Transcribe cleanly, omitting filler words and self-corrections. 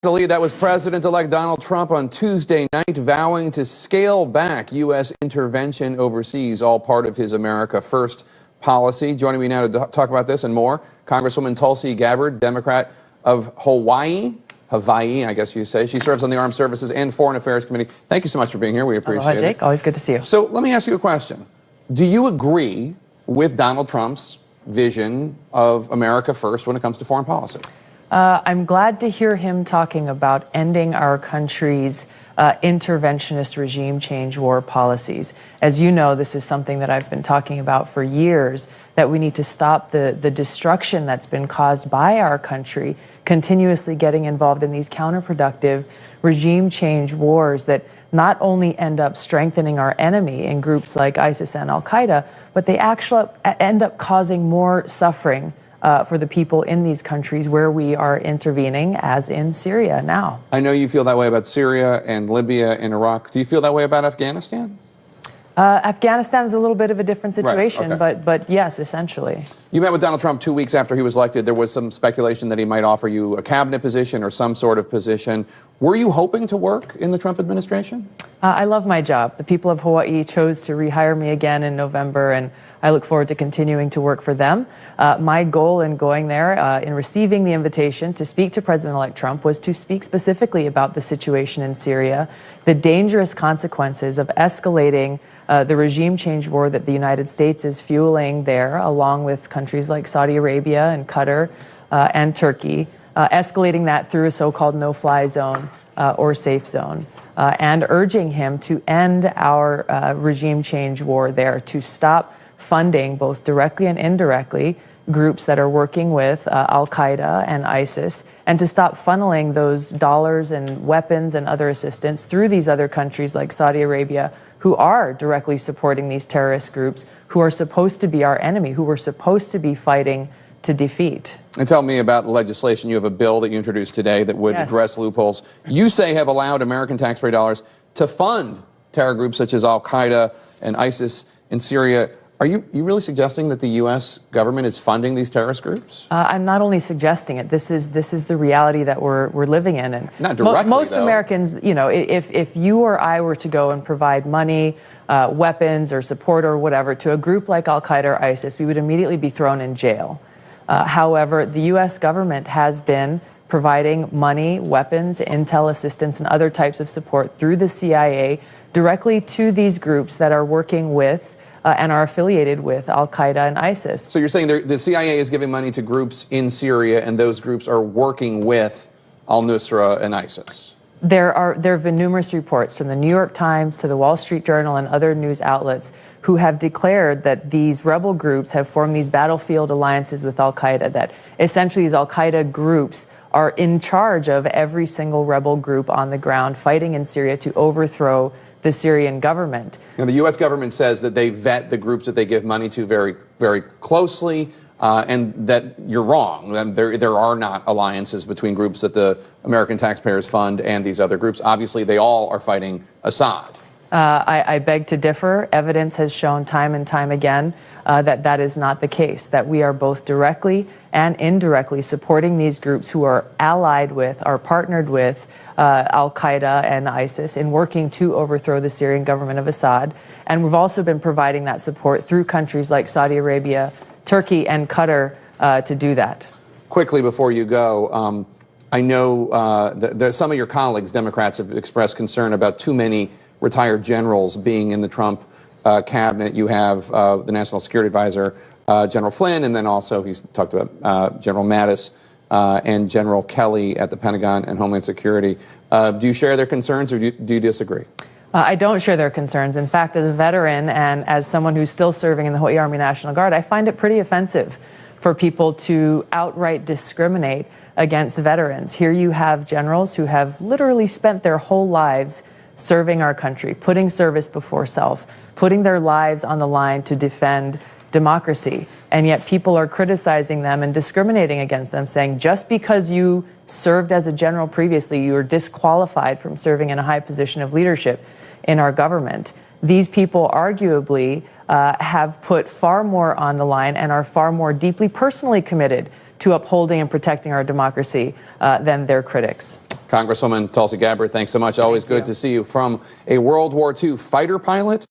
That was President-elect Donald Trump on Tuesday night vowing to scale back U.S. intervention overseas, all part of his America First policy. Joining me now to talk about this and more, Congresswoman Tulsi Gabbard, Democrat of Hawaii, I guess you say. She serves on the Armed Services and Foreign Affairs Committee. Thank you so much for being here. We appreciate it. Aloha, Jake. Always good to see you. So let me ask you a question. Do you agree with Donald Trump's vision of America First when it comes to foreign policy? I'm glad to hear him talking about ending our country's interventionist regime change war policies. As you know, this is something that I've been talking about for years, that we need to stop the destruction that's been caused by our country, continuously getting involved in these counterproductive regime change wars that not only end up strengthening our enemy in groups like ISIS and Al-Qaeda, but they actually end up causing more suffering for the people in these countries where we are intervening, as in Syria now. I know you feel that way about Syria and Libya and Iraq. Do you feel that way about Afghanistan? Afghanistan is a little bit of a different situation, right, okay. but yes, essentially. You met with Donald Trump 2 weeks after he was elected. There was some speculation that he might offer you a cabinet position or some sort of position. Were you hoping to work in the Trump administration? I love my job. The people of Hawaii chose to rehire me again in November, and I look forward to continuing to work for them. My goal in going there, in receiving the invitation to speak to President-elect Trump, was to speak specifically about the situation in Syria, the dangerous consequences of escalating the regime change war that the United States is fueling there, along with countries like Saudi Arabia and Qatar and Turkey, escalating that through a so-called no-fly zone or safe zone, and urging him to end our regime change war there, to stop funding, both directly and indirectly, groups that are working with Al-Qaeda and ISIS, and to stop funneling those dollars and weapons and other assistance through these other countries like Saudi Arabia, who are directly supporting these terrorist groups, who are supposed to be our enemy, who we're supposed to be fighting to defeat. And tell me about the legislation. You have a bill that you introduced today that would address loopholes you say have allowed American taxpayer dollars to fund terror groups such as Al-Qaeda and ISIS in Syria. Are you really suggesting that the U.S. government is funding these terrorist groups? I'm not only suggesting it. This is the reality that we're living in. And not directly, most though. Americans, you know, if you or I were to go and provide money, weapons, or support or whatever to a group like Al-Qaeda or ISIS, we would immediately be thrown in jail. However, the U.S. government has been providing money, weapons, intel assistance, and other types of support through the CIA directly to these groups that are working with and are affiliated with Al-Qaeda and ISIS. So you're saying the CIA is giving money to groups in Syria, and those groups are working with al-Nusra and ISIS? There have been numerous reports from the New York Times to the Wall Street Journal and other news outlets who have declared that these rebel groups have formed these battlefield alliances with Al-Qaeda, that essentially these Al-Qaeda groups are in charge of every single rebel group on the ground fighting in Syria to overthrow the Syrian government. Now, the U.S. government says that they vet the groups that they give money to very, very closely, and that you're wrong. There are not alliances between groups that the American taxpayers fund and these other groups. Obviously, they all are fighting Assad. I beg to differ. Evidence has shown time and time again that is not the case, that we are both directly and indirectly supporting these groups who are allied with, are partnered with Al-Qaeda and ISIS in working to overthrow the Syrian government of Assad. And we've also been providing that support through countries like Saudi Arabia, Turkey, and Qatar to do that. Quickly before you go, I know that some of your colleagues, Democrats, have expressed concern about too many retired generals being in the Trump cabinet. You have the National Security Advisor, General Flynn, and then also he's talked about General Mattis and General Kelly at the Pentagon and Homeland Security. Do you share their concerns, or do you disagree? I don't share their concerns. In fact, as a veteran and as someone who's still serving in the Hawaii Army National Guard, I find it pretty offensive for people to outright discriminate against veterans. Here you have generals who have literally spent their whole lives serving our country, putting service before self, putting their lives on the line to defend democracy. And yet people are criticizing them and discriminating against them, saying just because you served as a general previously, you are disqualified from serving in a high position of leadership in our government. These people arguably have put far more on the line and are far more deeply personally committed to upholding and protecting our democracy than their critics. Congresswoman Tulsi Gabbard, thanks so much. Always good to see you. From a World War II fighter pilot